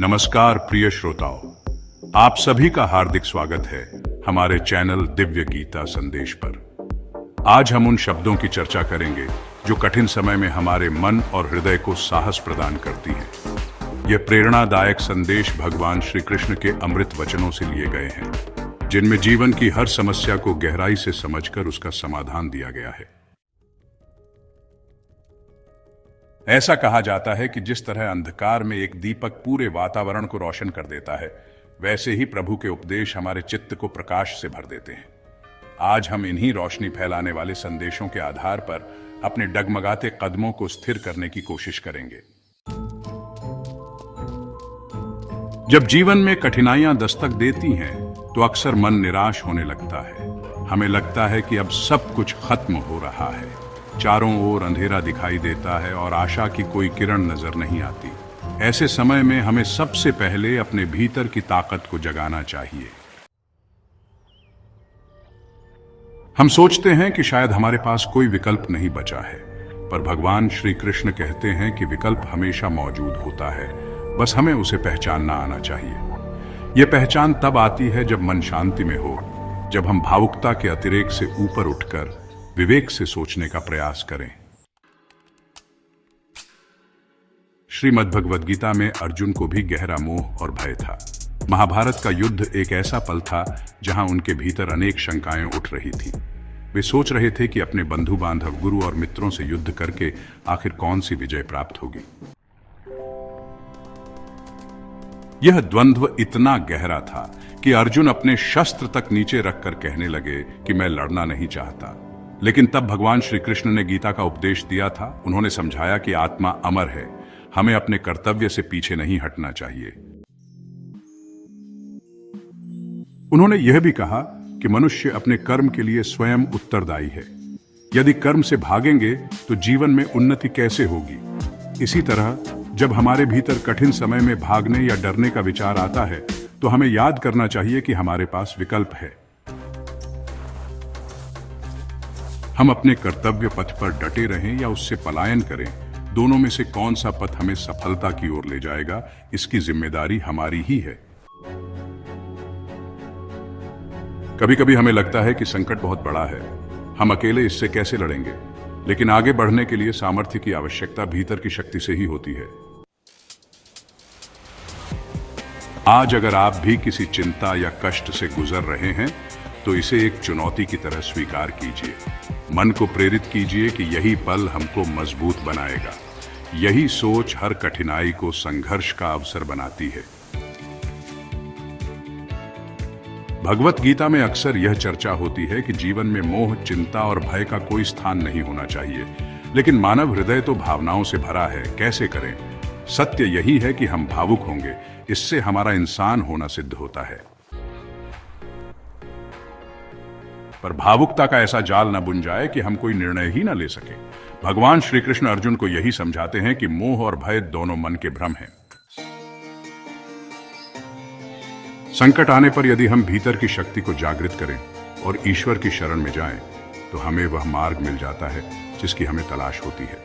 नमस्कार प्रिय श्रोताओं, आप सभी का हार्दिक स्वागत है हमारे चैनल दिव्य गीता संदेश पर। आज हम उन शब्दों की चर्चा करेंगे जो कठिन समय में हमारे मन और हृदय को साहस प्रदान करती हैं। यह प्रेरणादायक संदेश भगवान श्री कृष्ण के अमृत वचनों से लिए गए हैं, जिनमें जीवन की हर समस्या को गहराई से समझकर उसका समाधान दिया गया है। ऐसा कहा जाता है कि जिस तरह अंधकार में एक दीपक पूरे वातावरण को रोशन कर देता है, वैसे ही प्रभु के उपदेश हमारे चित्त को प्रकाश से भर देते हैं। आज हम इन्हीं रोशनी फैलाने वाले संदेशों के आधार पर अपने डगमगाते कदमों को स्थिर करने की कोशिश करेंगे। जब जीवन में कठिनाइयां दस्तक देती हैं, तो अक्सर मन निराश होने लगता है। हमें लगता है कि अब सब कुछ खत्म हो रहा है, चारों ओर अंधेरा दिखाई देता है और आशा की कोई किरण नजर नहीं आती। ऐसे समय में हमें सबसे पहले अपने भीतर की ताकत को जगाना चाहिए। हम सोचते हैं कि शायद हमारे पास कोई विकल्प नहीं बचा है, पर भगवान श्री कृष्ण कहते हैं कि विकल्प हमेशा मौजूद होता है, बस हमें उसे पहचानना आना चाहिए। यह पहचान तब आती है जब मन शांति में हो, जब हम भावुकता के अतिरेक से ऊपर उठकर विवेक से सोचने का प्रयास करें। श्रीमद् भगवद गीता में अर्जुन को भी गहरा मोह और भय था। महाभारत का युद्ध एक ऐसा पल था जहां उनके भीतर अनेक शंकाएं उठ रही थी। वे सोच रहे थे कि अपने बंधु बांधव, गुरु और मित्रों से युद्ध करके आखिर कौन सी विजय प्राप्त होगी। यह द्वंद्व इतना गहरा था कि अर्जुन अपने शस्त्र तक नीचे रखकर कहने लगे कि मैं लड़ना नहीं चाहता। लेकिन तब भगवान श्री कृष्ण ने गीता का उपदेश दिया था। उन्होंने समझाया कि आत्मा अमर है, हमें अपने कर्तव्य से पीछे नहीं हटना चाहिए। उन्होंने यह भी कहा कि मनुष्य अपने कर्म के लिए स्वयं उत्तरदायी है। यदि कर्म से भागेंगे तो जीवन में उन्नति कैसे होगी। इसी तरह जब हमारे भीतर कठिन समय में भागने या डरने का विचार आता है, तो हमें याद करना चाहिए कि हमारे पास विकल्प है। हम अपने कर्तव्य पथ पर डटे रहें या उससे पलायन करें, दोनों में से कौन सा पथ हमें सफलता की ओर ले जाएगा, इसकी जिम्मेदारी हमारी ही है। कभी कभी हमें लगता है कि संकट बहुत बड़ा है, हम अकेले इससे कैसे लड़ेंगे। लेकिन आगे बढ़ने के लिए सामर्थ्य की आवश्यकता भीतर की शक्ति से ही होती है। आज अगर आप भी किसी चिंता या कष्ट से गुजर रहे हैं, तो इसे एक चुनौती की तरह स्वीकार कीजिए। मन को प्रेरित कीजिए कि यही पल हमको मजबूत बनाएगा। यही सोच हर कठिनाई को संघर्ष का अवसर बनाती है। भगवत गीता में अक्सर यह चर्चा होती है कि जीवन में मोह, चिंता और भय का कोई स्थान नहीं होना चाहिए। लेकिन मानव हृदय तो भावनाओं से भरा है, कैसे करें। सत्य यही है कि हम भावुक होंगे, इससे हमारा इंसान होना सिद्ध होता है। पर भावुकता का ऐसा जाल न बुन जाए कि हम कोई निर्णय ही न ले सके। भगवान श्री कृष्ण अर्जुन को यही समझाते हैं कि मोह और भय दोनों मन के भ्रम हैं। संकट आने पर यदि हम भीतर की शक्ति को जागृत करें और ईश्वर की शरण में जाएं, तो हमें वह मार्ग मिल जाता है जिसकी हमें तलाश होती है।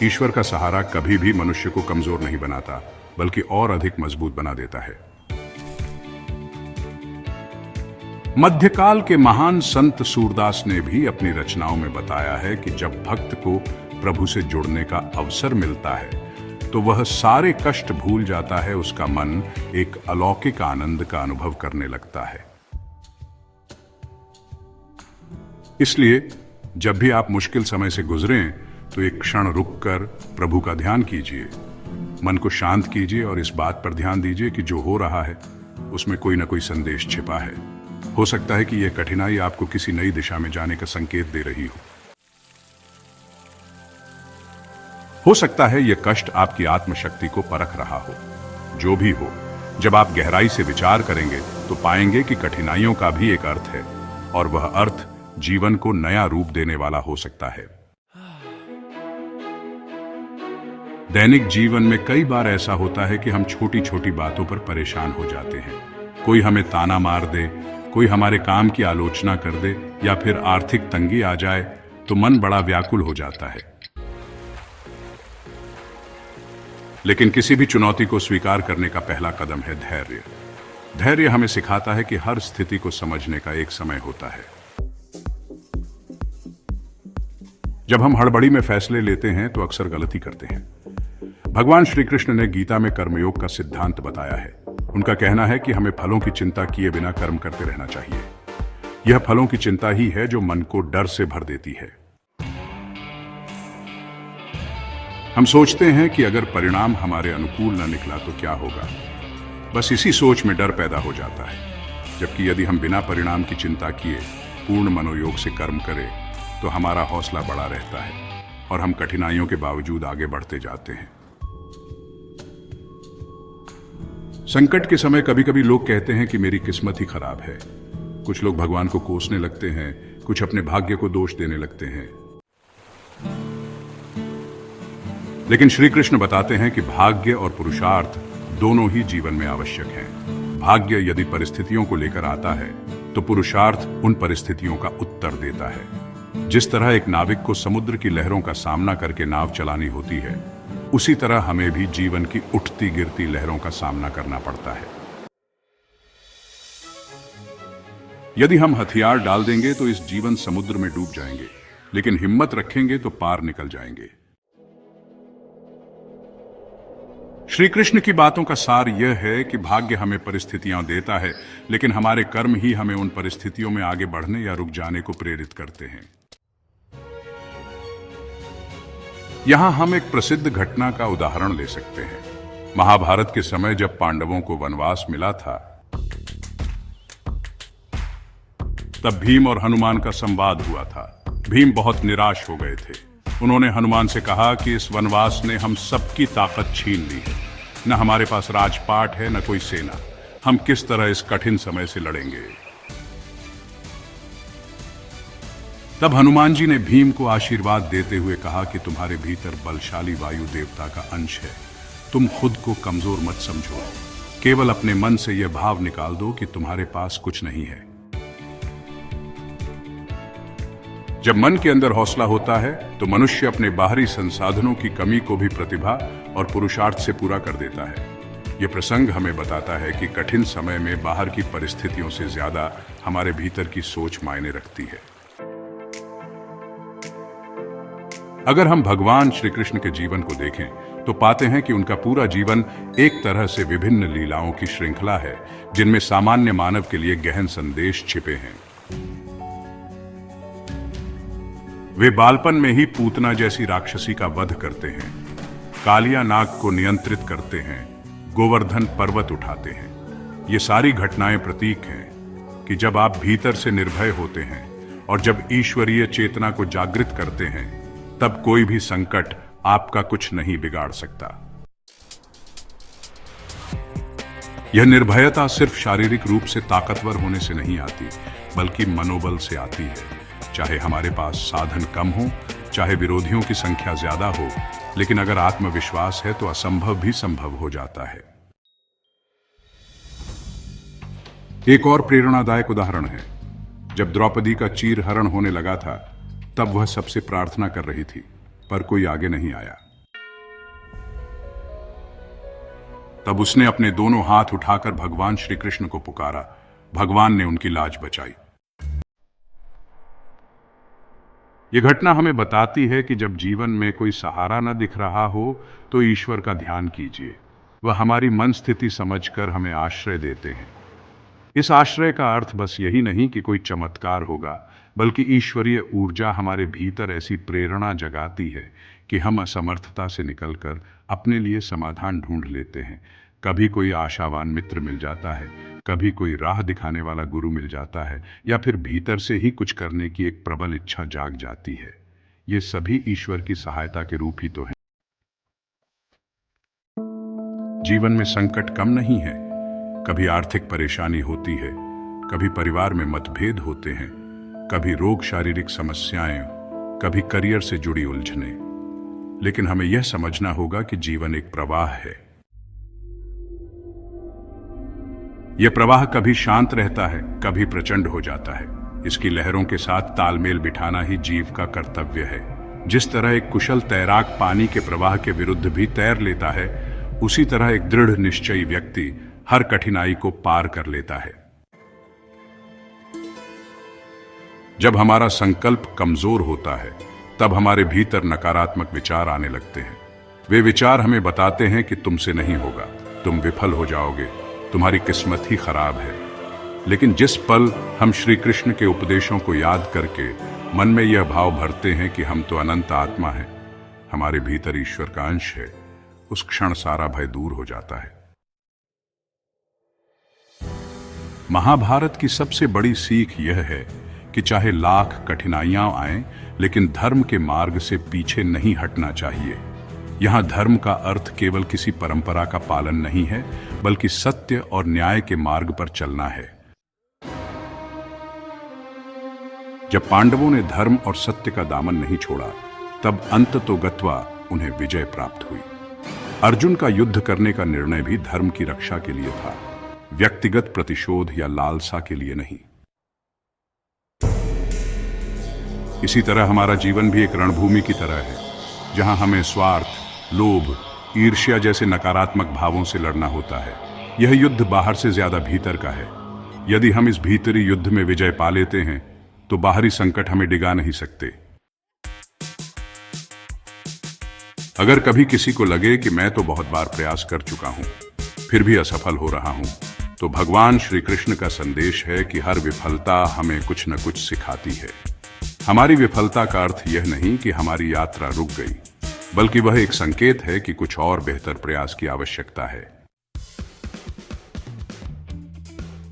ईश्वर का सहारा कभी भी मनुष्य को कमजोर नहीं बनाता, बल्कि और अधिक मजबूत बना देता है। मध्यकाल के महान संत सूरदास ने भी अपनी रचनाओं में बताया है कि जब भक्त को प्रभु से जुड़ने का अवसर मिलता है, तो वह सारे कष्ट भूल जाता है। उसका मन एक अलौकिक आनंद का अनुभव करने लगता है। इसलिए जब भी आप मुश्किल समय से गुजरें, तो एक क्षण रुककर प्रभु का ध्यान कीजिए। मन को शांत कीजिए और इस बात पर ध्यान दीजिए कि जो हो रहा है उसमें कोई ना कोई संदेश छिपा है। हो सकता है कि यह कठिनाई आपको किसी नई दिशा में जाने का संकेत दे रही हो सकता है यह कष्ट आपकी आत्मशक्ति को परख रहा हो। जो भी हो, जब आप गहराई से विचार करेंगे तो पाएंगे कि कठिनाइयों का भी एक अर्थ है, और वह अर्थ जीवन को नया रूप देने वाला हो सकता है। दैनिक जीवन में कई बार ऐसा होता है कि हम छोटी छोटी बातों पर परेशान हो जाते हैं। कोई हमें ताना मार दे, कोई हमारे काम की आलोचना कर दे, या फिर आर्थिक तंगी आ जाए तो मन बड़ा व्याकुल हो जाता है। लेकिन किसी भी चुनौती को स्वीकार करने का पहला कदम है धैर्य। धैर्य हमें सिखाता है कि हर स्थिति को समझने का एक समय होता है। जब हम हड़बड़ी में फैसले लेते हैं तो अक्सर गलती करते हैं। भगवान श्री कृष्ण ने गीता में कर्मयोग का सिद्धांत बताया है। उनका कहना है कि हमें फलों की चिंता किए बिना कर्म करते रहना चाहिए। यह फलों की चिंता ही है जो मन को डर से भर देती है। हम सोचते हैं कि अगर परिणाम हमारे अनुकूल न निकला तो क्या होगा। बस इसी सोच में डर पैदा हो जाता है। जबकि यदि हम बिना परिणाम की चिंता किए पूर्ण मनोयोग से कर्म करें तो हमारा हौसला बढ़ा रहता है और हम कठिनाइयों के बावजूद आगे बढ़ते जाते हैं। संकट के समय कभी कभी लोग कहते हैं कि मेरी किस्मत ही खराब है। कुछ लोग भगवान को कोसने लगते हैं, कुछ अपने भाग्य को दोष देने लगते हैं। लेकिन श्री कृष्ण बताते हैं कि भाग्य और पुरुषार्थ दोनों ही जीवन में आवश्यक हैं। भाग्य यदि परिस्थितियों को लेकर आता है तो पुरुषार्थ उन परिस्थितियों का उत्तर देता है। जिस तरह एक नाविक को समुद्र की लहरों का सामना करके नाव चलानी होती है, उसी तरह हमें भी जीवन की उठती गिरती लहरों का सामना करना पड़ता है। यदि हम हथियार डाल देंगे तो इस जीवन समुद्र में डूब जाएंगे, लेकिन हिम्मत रखेंगे तो पार निकल जाएंगे। श्री कृष्ण की बातों का सार यह है कि भाग्य हमें परिस्थितियां देता है, लेकिन हमारे कर्म ही हमें उन परिस्थितियों में आगे बढ़ने या रुक जाने को प्रेरित करते हैं। यहां हम एक प्रसिद्ध घटना का उदाहरण ले सकते हैं। महाभारत के समय जब पांडवों को वनवास मिला था, तब भीम और हनुमान का संवाद हुआ था। भीम बहुत निराश हो गए थे। उन्होंने हनुमान से कहा कि इस वनवास ने हम सबकी ताकत छीन ली है। न हमारे पास राजपाट है, न कोई सेना। हम किस तरह इस कठिन समय से लड़ेंगे। तब हनुमान जी ने भीम को आशीर्वाद देते हुए कहा कि तुम्हारे भीतर बलशाली वायु देवता का अंश है। तुम खुद को कमजोर मत समझो। केवल अपने मन से यह भाव निकाल दो कि तुम्हारे पास कुछ नहीं है। जब मन के अंदर हौसला होता है तो मनुष्य अपने बाहरी संसाधनों की कमी को भी प्रतिभा और पुरुषार्थ से पूरा कर देता है। यह प्रसंग हमें बताता है कि कठिन समय में बाहर की परिस्थितियों से ज्यादा हमारे भीतर की सोच मायने रखती है। अगर हम भगवान श्री कृष्ण के जीवन को देखें तो पाते हैं कि उनका पूरा जीवन एक तरह से विभिन्न लीलाओं की श्रृंखला है, जिनमें सामान्य मानव के लिए गहन संदेश छिपे हैं। वे बालपन में ही पूतना जैसी राक्षसी का वध करते हैं, कालिया नाग को नियंत्रित करते हैं, गोवर्धन पर्वत उठाते हैं। ये सारी घटनाएं प्रतीक हैं कि जब आप भीतर से निर्भय होते हैं और जब ईश्वरीय चेतना को जागृत करते हैं, तब कोई भी संकट आपका कुछ नहीं बिगाड़ सकता। यह निर्भयता सिर्फ शारीरिक रूप से ताकतवर होने से नहीं आती, बल्कि मनोबल से आती है। चाहे हमारे पास साधन कम हो, चाहे विरोधियों की संख्या ज्यादा हो, लेकिन अगर आत्मविश्वास है तो असंभव भी संभव हो जाता है। एक और प्रेरणादायक उदाहरण है। जब द्रौपदी का चीरहरण होने लगा था, तब वह सबसे प्रार्थना कर रही थी, पर कोई आगे नहीं आया। तब उसने अपने दोनों हाथ उठाकर भगवान श्री कृष्ण को पुकारा। भगवान ने उनकी लाज बचाई। यह घटना हमें बताती है कि जब जीवन में कोई सहारा न दिख रहा हो तो ईश्वर का ध्यान कीजिए। वह हमारी मन स्थिति समझकर हमें आश्रय देते हैं। इस आश्रय का अर्थ बस यही नहीं कि कोई चमत्कार होगा, बल्कि ईश्वरीय ऊर्जा हमारे भीतर ऐसी प्रेरणा जगाती है कि हम असमर्थता से निकलकर अपने लिए समाधान ढूंढ लेते हैं। कभी कोई आशावान मित्र मिल जाता है, कभी कोई राह दिखाने वाला गुरु मिल जाता है, या फिर भीतर से ही कुछ करने की एक प्रबल इच्छा जाग जाती है। ये सभी ईश्वर की सहायता के रूप ही तो है। जीवन में संकट कम नहीं है। कभी आर्थिक परेशानी होती है, कभी परिवार में मतभेद होते हैं, कभी रोग, शारीरिक समस्याएं, कभी करियर से जुड़ी उलझनें। लेकिन हमें यह समझना होगा कि जीवन एक प्रवाह है। यह प्रवाह कभी शांत रहता है, कभी प्रचंड हो जाता है। इसकी लहरों के साथ तालमेल बिठाना ही जीव का कर्तव्य है। जिस तरह एक कुशल तैराक पानी के प्रवाह के विरुद्ध भी तैर लेता है, उसी तरह एक दृढ़ निश्चयी व्यक्ति हर कठिनाई को पार कर लेता है। जब हमारा संकल्प कमजोर होता है तब हमारे भीतर नकारात्मक विचार आने लगते हैं। वे विचार हमें बताते हैं कि तुमसे नहीं होगा, तुम विफल हो जाओगे, तुम्हारी किस्मत ही खराब है। लेकिन जिस पल हम श्री कृष्ण के उपदेशों को याद करके मन में यह भाव भरते हैं कि हम तो अनंत आत्मा हैं, हमारे भीतर ईश्वर का अंश है, उस क्षण सारा भय दूर हो जाता है। महाभारत की सबसे बड़ी सीख यह है कि चाहे लाख कठिनाइयां आएं, लेकिन धर्म के मार्ग से पीछे नहीं हटना चाहिए। यहां धर्म का अर्थ केवल किसी परंपरा का पालन नहीं है, बल्कि सत्य और न्याय के मार्ग पर चलना है। जब पांडवों ने धर्म और सत्य का दामन नहीं छोड़ा, तब अंततोगत्वा उन्हें विजय प्राप्त हुई। अर्जुन का युद्ध करने का निर्णय भी धर्म की रक्षा के लिए था, व्यक्तिगत प्रतिशोध या लालसा के लिए नहीं। इसी तरह हमारा जीवन भी एक रणभूमि की तरह है, जहां हमें स्वार्थ, लोभ, ईर्ष्या जैसे नकारात्मक भावों से लड़ना होता है। यह युद्ध बाहर से ज्यादा भीतर का है। यदि हम इस भीतरी युद्ध में विजय पा लेते हैं तो बाहरी संकट हमें डिगा नहीं सकते। अगर कभी किसी को लगे कि मैं तो बहुत बार प्रयास कर चुका हूं, फिर भी असफल हो रहा हूं, तो भगवान श्री कृष्ण का संदेश है कि हर विफलता हमें कुछ न कुछ सिखाती है। हमारी विफलता का अर्थ यह नहीं कि हमारी यात्रा रुक गई, बल्कि वह एक संकेत है कि कुछ और बेहतर प्रयास की आवश्यकता है।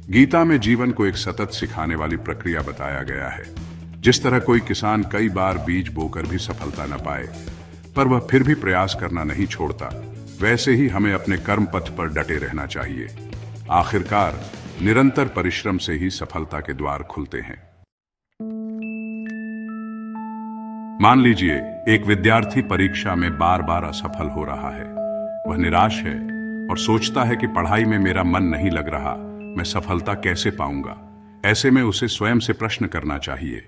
गीता में जीवन को एक सतत सिखाने वाली प्रक्रिया बताया गया है। जिस तरह कोई किसान कई बार बीज बोकर भी सफलता न पाए, पर वह फिर भी प्रयास करना नहीं छोड़ता, वैसे ही हमें अपने कर्म पथ पर डटे रहना चाहिए। आखिरकार निरंतर परिश्रम से ही सफलता के द्वार खुलते हैं। मान लीजिए एक विद्यार्थी परीक्षा में बार बार असफल हो रहा है। वह निराश है और सोचता है कि पढ़ाई में मेरा मन नहीं लग रहा, मैं सफलता कैसे पाऊंगा। ऐसे में उसे स्वयं से प्रश्न करना चाहिए,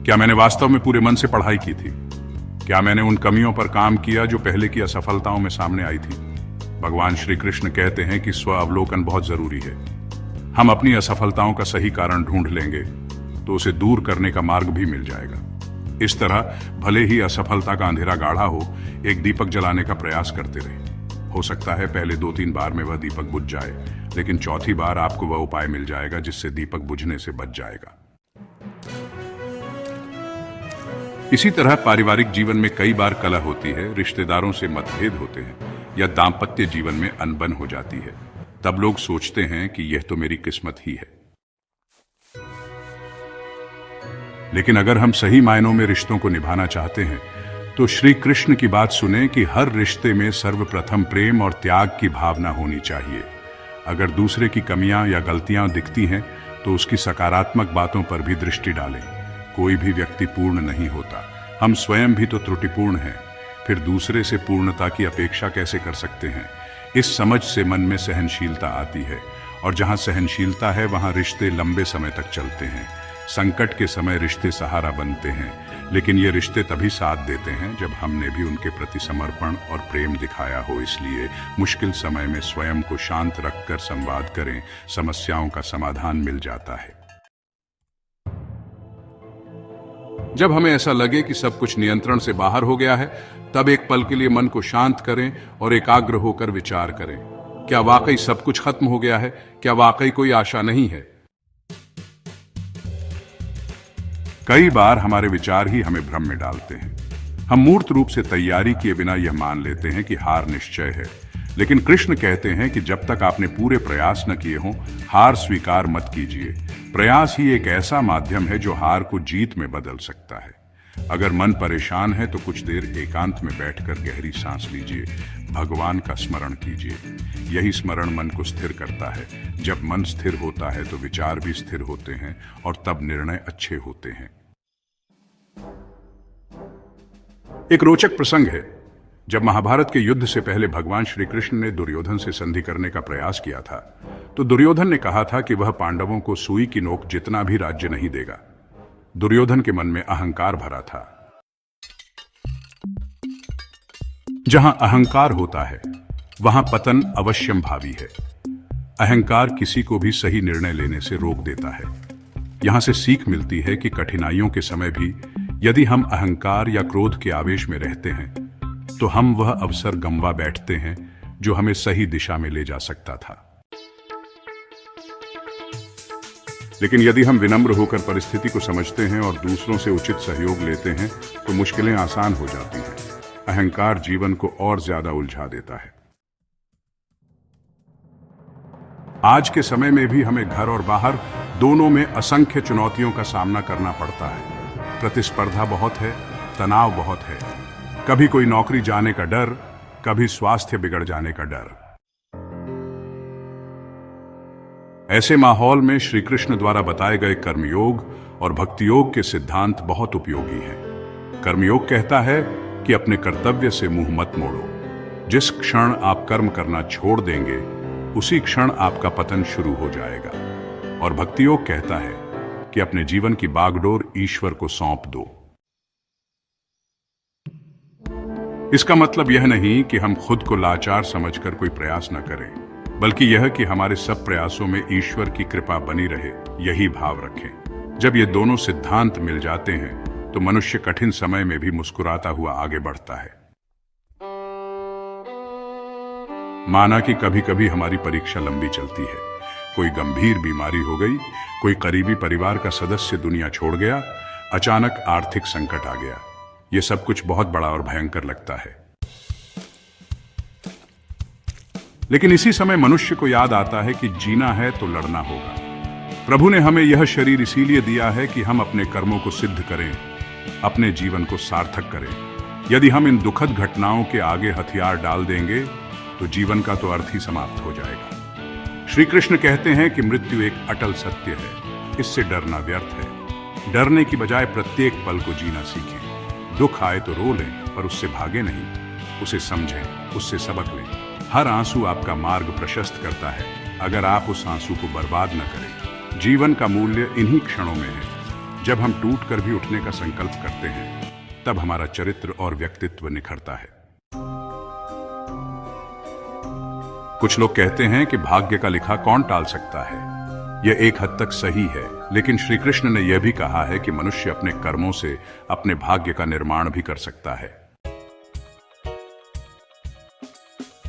क्या मैंने वास्तव में पूरे मन से पढ़ाई की थी? क्या मैंने उन कमियों पर काम किया जो पहले की असफलताओं में सामने आई थी? भगवान श्री कृष्ण कहते हैं कि स्व अवलोकन बहुत जरूरी है। हम अपनी असफलताओं का सही कारण ढूंढ लेंगे तो उसे दूर करने का मार्ग भी मिल जाएगा। इस तरह भले ही असफलता का अंधेरा गाढ़ा हो, एक दीपक जलाने का प्रयास करते रहे। हो सकता है पहले 2-3 बार में वह दीपक बुझ जाए, लेकिन चौथी बार आपको वह उपाय मिल जाएगा जिससे दीपक बुझने से बच जाएगा। इसी तरह पारिवारिक जीवन में कई बार कलह होती है, रिश्तेदारों से मतभेद होते हैं, या दांपत्य जीवन में अनबन हो जाती है। तब लोग सोचते हैं कि यह तो मेरी किस्मत ही है। लेकिन अगर हम सही मायनों में रिश्तों को निभाना चाहते हैं, तो श्री कृष्ण की बात सुने कि हर रिश्ते में सर्वप्रथम प्रेम और त्याग की भावना होनी चाहिए। अगर दूसरे की कमियां या गलतियां दिखती हैं, तो उसकी सकारात्मक बातों पर भी दृष्टि डालें। कोई भी व्यक्ति पूर्ण नहीं होता, हम स्वयं भी तो त्रुटिपूर्ण हैं, फिर दूसरे से पूर्णता की अपेक्षा कैसे कर सकते हैं? इस समझ से मन में सहनशीलता आती है, और जहां सहनशीलता है वहां रिश्ते लंबे समय तक चलते हैं। संकट के समय रिश्ते सहारा बनते हैं, लेकिन ये रिश्ते तभी साथ देते हैं जब हमने भी उनके प्रति समर्पण और प्रेम दिखाया हो। इसलिए मुश्किल समय में स्वयं को शांत रखकर संवाद करें, समस्याओं का समाधान मिल जाता है। जब हमें ऐसा लगे कि सब कुछ नियंत्रण से बाहर हो गया है, तब एक पल के लिए मन को शांत करें और एकाग्र होकर विचार करें, क्या वाकई सब कुछ खत्म हो गया है? क्या वाकई कोई आशा नहीं है? कई बार हमारे विचार ही हमें भ्रम में डालते हैं। हम मूर्त रूप से तैयारी किए बिना यह मान लेते हैं कि हार निश्चय है, लेकिन कृष्ण कहते हैं कि जब तक आपने पूरे प्रयास न किए हों, हार स्वीकार मत कीजिए। प्रयास ही एक ऐसा माध्यम है जो हार को जीत में बदल सकता है। अगर मन परेशान है तो कुछ देर एकांत में बैठकर गहरी सांस लीजिए, भगवान का स्मरण कीजिए। यही स्मरण मन को स्थिर करता है। जब मन स्थिर होता है तो विचार भी स्थिर होते हैं और तब निर्णय अच्छे होते हैं। एक रोचक प्रसंग है, जब महाभारत के युद्ध से पहले भगवान श्री कृष्ण ने दुर्योधन से संधि करने का प्रयास किया था, तो दुर्योधन ने कहा था कि वह पांडवों को सुई की नोक जितना भी राज्य नहीं देगा। दुर्योधन के मन में अहंकार भरा था। जहां अहंकार होता है वहां पतन अवश्यम भावी है। अहंकार किसी को भी सही निर्णय लेने से रोक देता है। यहां से सीख मिलती है कि कठिनाइयों के समय भी यदि हम अहंकार या क्रोध के आवेश में रहते हैं तो हम वह अवसर गंवा बैठते हैं जो हमें सही दिशा में ले जा सकता था। लेकिन यदि हम विनम्र होकर परिस्थिति को समझते हैं और दूसरों से उचित सहयोग लेते हैं तो मुश्किलें आसान हो जाती हैं। अहंकार जीवन को और ज्यादा उलझा देता है। आज के समय में भी हमें घर और बाहर दोनों में असंख्य चुनौतियों का सामना करना पड़ता है। प्रतिस्पर्धा बहुत है, तनाव बहुत है। कभी कोई नौकरी जाने का डर, कभी स्वास्थ्य बिगड़ जाने का डर। ऐसे माहौल में श्री कृष्ण द्वारा बताए गए कर्मयोग और भक्ति योग के सिद्धांत बहुत उपयोगी हैं। कर्मयोग कहता है कि अपने कर्तव्य से मुंह मत मोड़ो। जिस क्षण आप कर्म करना छोड़ देंगे उसी क्षण आपका पतन शुरू हो जाएगा। और भक्ति योग कहता है कि अपने जीवन की बागडोर ईश्वर को सौंप दो। इसका मतलब यह नहीं कि हम खुद को लाचार समझकर कोई प्रयास न करें, बल्कि यह कि हमारे सब प्रयासों में ईश्वर की कृपा बनी रहे, यही भाव रखें। जब ये दोनों सिद्धांत मिल जाते हैं तो मनुष्य कठिन समय में भी मुस्कुराता हुआ आगे बढ़ता है। माना कि कभी कभी हमारी परीक्षा लंबी चलती है। कोई गंभीर बीमारी हो गई, कोई करीबी परिवार का सदस्य दुनिया छोड़ गया, अचानक आर्थिक संकट आ गया। यह सब कुछ बहुत बड़ा और भयंकर लगता है। लेकिन इसी समय मनुष्य को याद आता है कि जीना है तो लड़ना होगा। प्रभु ने हमें यह शरीर इसीलिए दिया है कि हम अपने कर्मों को सिद्ध करें, अपने जीवन को सार्थक करें। यदि हम इन दुखद घटनाओं के आगे हथियार डाल देंगे तो जीवन का तो अर्थ ही समाप्त हो जाएगा। श्री कृष्ण कहते हैं कि मृत्यु एक अटल सत्य है, इससे डरना व्यर्थ है। डरने की बजाय प्रत्येक पल को जीना सीखें। दुख आए तो रो लें, पर उससे भागे नहीं, उसे समझें, उससे सबक लें। हर आंसू आपका मार्ग प्रशस्त करता है, अगर आप उस आंसू को बर्बाद न करें। जीवन का मूल्य इन्हीं क्षणों में है। जब हम टूट कर भी उठने का संकल्प करते हैं तब हमारा चरित्र और व्यक्तित्व निखरता है। कुछ लोग कहते हैं कि भाग्य का लिखा कौन टाल सकता है। यह एक हद तक सही है, लेकिन श्री कृष्ण ने यह भी कहा है कि मनुष्य अपने कर्मों से अपने भाग्य का निर्माण भी कर सकता है।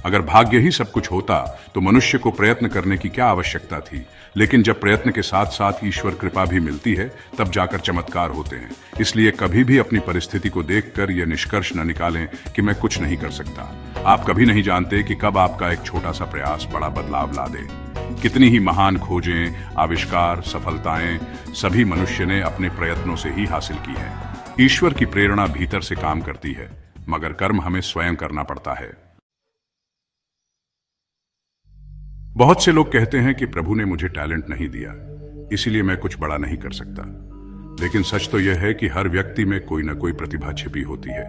अगर भाग्य ही सब कुछ होता तो मनुष्य को प्रयत्न करने की क्या आवश्यकता थी। लेकिन जब प्रयत्न के साथ साथ ईश्वर कृपा भी मिलती है तब जाकर चमत्कार होते हैं। इसलिए कभी भी अपनी परिस्थिति को देखकर यह निष्कर्ष न निकालें कि मैं कुछ नहीं कर सकता। आप कभी नहीं जानते कि कब आपका एक छोटा सा प्रयास बड़ा बदलाव ला दे। कितनी ही महान खोजें, आविष्कार, सफलताएं सभी मनुष्य ने अपने प्रयत्नों से ही हासिल की है। ईश्वर की प्रेरणा भीतर से काम करती है, मगर कर्म हमें स्वयं करना पड़ता है। बहुत से लोग कहते हैं कि प्रभु ने मुझे टैलेंट नहीं दिया, इसीलिए मैं कुछ बड़ा नहीं कर सकता। लेकिन सच तो यह है कि हर व्यक्ति में कोई न कोई प्रतिभा छिपी होती है।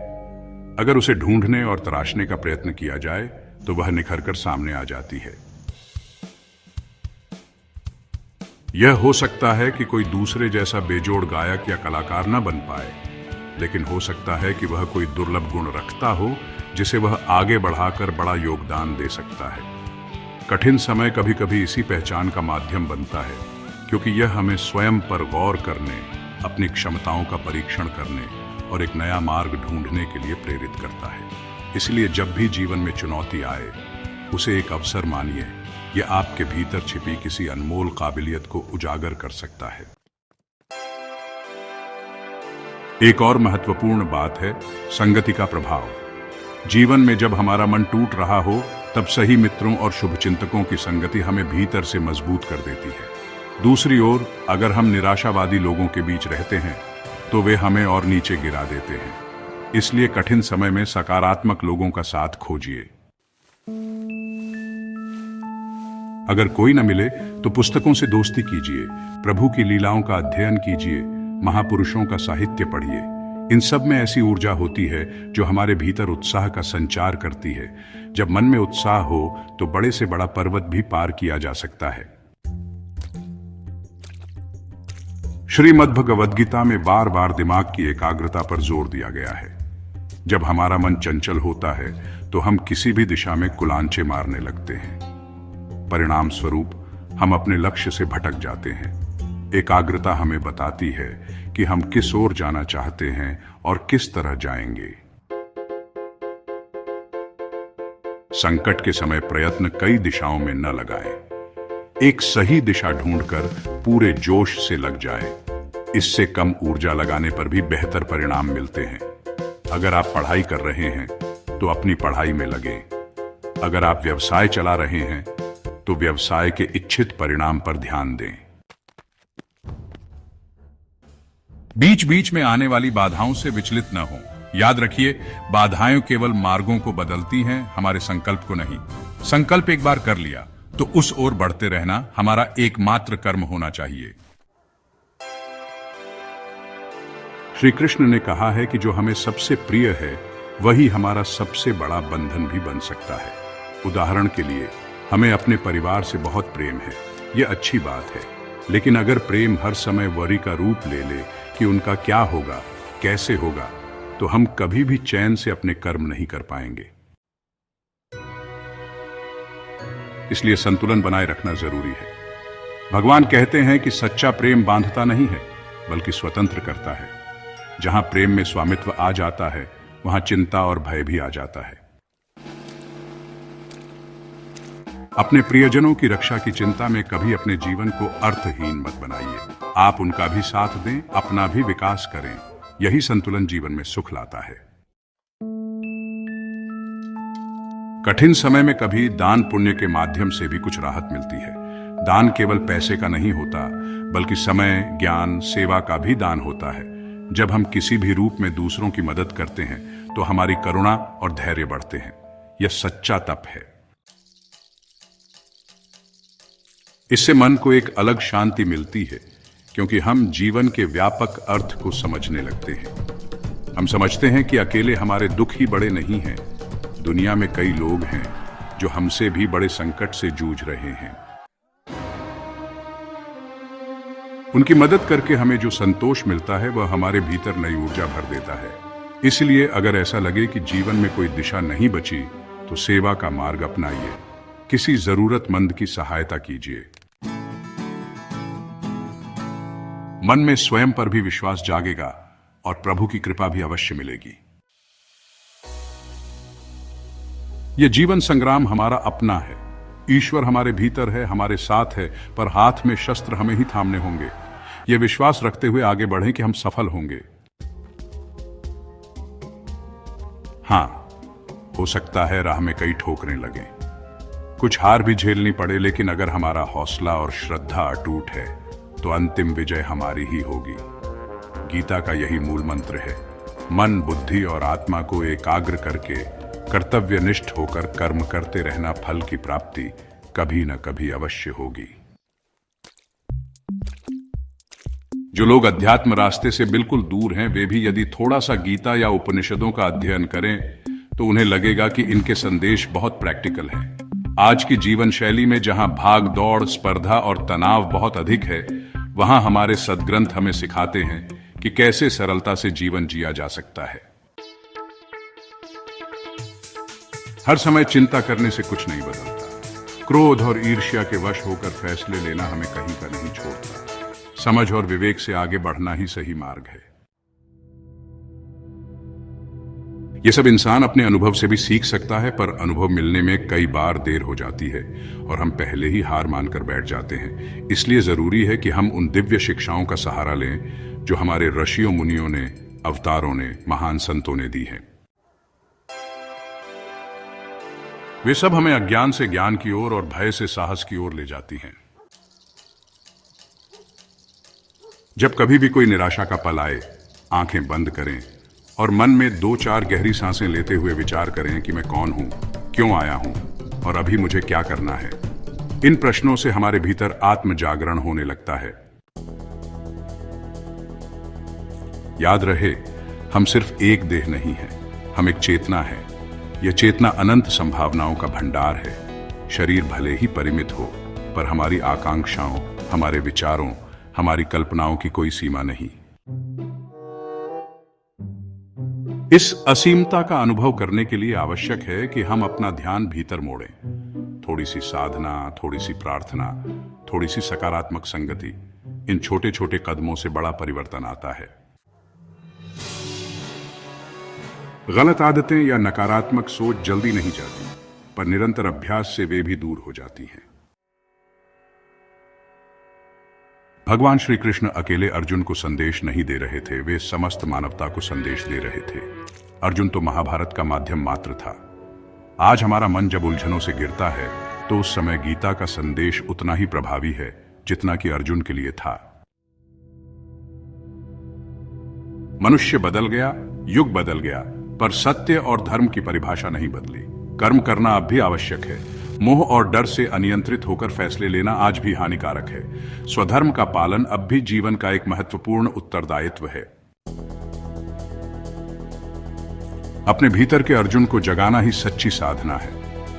अगर उसे ढूंढने और तराशने का प्रयत्न किया जाए तो वह निखर कर सामने आ जाती है। यह हो सकता है कि कोई दूसरे जैसा बेजोड़ गायक या कलाकार न बन पाए, लेकिन हो सकता है कि वह कोई दुर्लभ गुण रखता हो जिसे वह आगे बढ़ाकर बड़ा योगदान दे सकता है। कठिन समय कभी कभी इसी पहचान का माध्यम बनता है, क्योंकि यह हमें स्वयं पर गौर करने, अपनी क्षमताओं का परीक्षण करने और एक नया मार्ग ढूंढने के लिए प्रेरित करता है। इसलिए जब भी जीवन में चुनौती आए उसे एक अवसर मानिए। यह आपके भीतर छिपी किसी अनमोल काबिलियत को उजागर कर सकता है। एक और महत्वपूर्ण बात है संगति का प्रभाव। जीवन में जब हमारा मन टूट रहा हो तब सही मित्रों और शुभचिंतकों की संगति हमें भीतर से मजबूत कर देती है। दूसरी ओर अगर हम निराशावादी लोगों के बीच रहते हैं तो वे हमें और नीचे गिरा देते हैं। इसलिए कठिन समय में सकारात्मक लोगों का साथ खोजिए। अगर कोई न मिले तो पुस्तकों से दोस्ती कीजिए, प्रभु की लीलाओं का अध्ययन कीजिए, महापुरुषों का साहित्य पढ़िए। इन सब में ऐसी ऊर्जा होती है जो हमारे भीतर उत्साह का संचार करती है। जब मन में उत्साह हो तो बड़े से बड़ा पर्वत भी पार किया जा सकता है। श्रीमद् भगवद गीता में बार बार दिमाग की एकाग्रता पर जोर दिया गया है। जब हमारा मन चंचल होता है तो हम किसी भी दिशा में कुलांचे मारने लगते हैं। परिणाम स्वरूप हम अपने लक्ष्य से भटक जाते हैं। एकाग्रता हमें बताती है कि हम किस ओर जाना चाहते हैं और किस तरह जाएंगे। संकट के समय प्रयत्न कई दिशाओं में न लगाएं। एक सही दिशा ढूंढकर पूरे जोश से लग जाएं। इससे कम ऊर्जा लगाने पर भी बेहतर परिणाम मिलते हैं। अगर आप पढ़ाई कर रहे हैं तो अपनी पढ़ाई में लगें। अगर आप व्यवसाय चला रहे हैं तो व्यवसाय के इच्छित परिणाम पर ध्यान दें। बीच बीच में आने वाली बाधाओं से विचलित न हो। याद रखिए, बाधाएं केवल मार्गों को बदलती हैं, हमारे संकल्प को नहीं। संकल्प एक बार कर लिया तो उस ओर बढ़ते रहना हमारा एकमात्र कर्म होना चाहिए। श्री कृष्ण ने कहा है कि जो हमें सबसे प्रिय है वही हमारा सबसे बड़ा बंधन भी बन सकता है। उदाहरण के लिए, हमें अपने परिवार से बहुत प्रेम है, यह अच्छी बात है। लेकिन अगर प्रेम हर समय वरी का रूप ले ले कि उनका क्या होगा, कैसे होगा, तो हम कभी भी चैन से अपने कर्म नहीं कर पाएंगे। इसलिए संतुलन बनाए रखना जरूरी है। भगवान कहते हैं कि सच्चा प्रेम बांधता नहीं है बल्कि स्वतंत्र करता है। जहां प्रेम में स्वामित्व आ जाता है वहां चिंता और भय भी आ जाता है। अपने प्रियजनों की रक्षा की चिंता में कभी अपने जीवन को अर्थहीन मत बनाइए। आप उनका भी साथ दें, अपना भी विकास करें। यही संतुलन जीवन में सुख लाता है। कठिन समय में कभी दान पुण्य के माध्यम से भी कुछ राहत मिलती है। दान केवल पैसे का नहीं होता बल्कि समय, ज्ञान, सेवा का भी दान होता है। जब हम किसी भी रूप में दूसरों की मदद करते हैं तो हमारी करुणा और धैर्य बढ़ते हैं। यह सच्चा तप है। इससे मन को एक अलग शांति मिलती है क्योंकि हम जीवन के व्यापक अर्थ को समझने लगते हैं। हम समझते हैं कि अकेले हमारे दुख ही बड़े नहीं हैं। दुनिया में कई लोग हैं जो हमसे भी बड़े संकट से जूझ रहे हैं। उनकी मदद करके हमें जो संतोष मिलता है वह हमारे भीतर नई ऊर्जा भर देता है। इसलिए अगर ऐसा लगे कि जीवन में कोई दिशा नहीं बची तो सेवा का मार्ग अपनाइए। किसी जरूरतमंद की सहायता कीजिए। मन में स्वयं पर भी विश्वास जागेगा और प्रभु की कृपा भी अवश्य मिलेगी। यह जीवन संग्राम हमारा अपना है। ईश्वर हमारे भीतर है, हमारे साथ है, पर हाथ में शस्त्र हमें ही थामने होंगे। यह विश्वास रखते हुए आगे बढ़ें कि हम सफल होंगे। हां, हो सकता है राह में कई ठोकरें लगें, कुछ हार भी झेलनी पड़े, लेकिन अगर हमारा हौसला और श्रद्धा अटूट है तो अंतिम विजय हमारी ही होगी। गीता का यही मूल मंत्र है। मन, बुद्धि और आत्मा को एकाग्र करके कर्तव्यनिष्ठ होकर कर्म करते रहना, फल की प्राप्ति कभी न कभी अवश्य होगी। जो लोग अध्यात्म रास्ते से बिल्कुल दूर हैं, वे भी यदि थोड़ा सा गीता या उपनिषदों का अध्ययन करें तो उन्हें लगेगा कि इनके संदेश बहुत प्रैक्टिकल हैं। आज की जीवन शैली में जहां भाग दौड़, स्पर्धा और तनाव बहुत अधिक है, वहां हमारे सद्ग्रंथ हमें सिखाते हैं कि कैसे सरलता से जीवन जिया जा सकता है। हर समय चिंता करने से कुछ नहीं बदलता। क्रोध और ईर्ष्या के वश होकर फैसले लेना हमें कहीं का नहीं छोड़ता। समझ और विवेक से आगे बढ़ना ही सही मार्ग है। यह सब इंसान अपने अनुभव से भी सीख सकता है, पर अनुभव मिलने में कई बार देर हो जाती है और हम पहले ही हार मानकर बैठ जाते हैं। इसलिए जरूरी है कि हम उन दिव्य शिक्षाओं का सहारा लें जो हमारे ऋषियों, मुनियों ने, अवतारों ने, महान संतों ने दी हैं। वे सब हमें अज्ञान से ज्ञान की ओर और भय से साहस की ओर ले जाती हैं। जब कभी भी कोई निराशा का पल आए, आंखें बंद करें और मन में 2-4 गहरी सांसें लेते हुए विचार करें कि मैं कौन हूं, क्यों आया हूं और अभी मुझे क्या करना है। इन प्रश्नों से हमारे भीतर आत्म जागरण होने लगता है। याद रहे, हम सिर्फ एक देह नहीं है, हम एक चेतना है। यह चेतना अनंत संभावनाओं का भंडार है। शरीर भले ही परिमित हो, पर हमारी आकांक्षाओं, हमारे विचारों, हमारी कल्पनाओं की कोई सीमा नहीं। इस असीमता का अनुभव करने के लिए आवश्यक है कि हम अपना ध्यान भीतर मोड़ें। थोड़ी सी साधना, थोड़ी सी प्रार्थना, थोड़ी सी सकारात्मक संगति, इन छोटे छोटे कदमों से बड़ा परिवर्तन आता है। गलत आदतें या नकारात्मक सोच जल्दी नहीं जाती, पर निरंतर अभ्यास से वे भी दूर हो जाती हैं। भगवान श्री कृष्ण अकेले अर्जुन को संदेश नहीं दे रहे थे, वे समस्त मानवता को संदेश दे रहे थे। अर्जुन तो महाभारत का माध्यम मात्र था। आज हमारा मन जब उलझनों से गिरता है तो उस समय गीता का संदेश उतना ही प्रभावी है जितना कि अर्जुन के लिए था। मनुष्य बदल गया, युग बदल गया, पर सत्य और धर्म की परिभाषा नहीं बदली। कर्म करना अब भी आवश्यक है। मोह और डर से अनियंत्रित होकर फैसले लेना आज भी हानिकारक है। स्वधर्म का पालन अब भी जीवन का एक महत्वपूर्ण उत्तरदायित्व है। अपने भीतर के अर्जुन को जगाना ही सच्ची साधना है।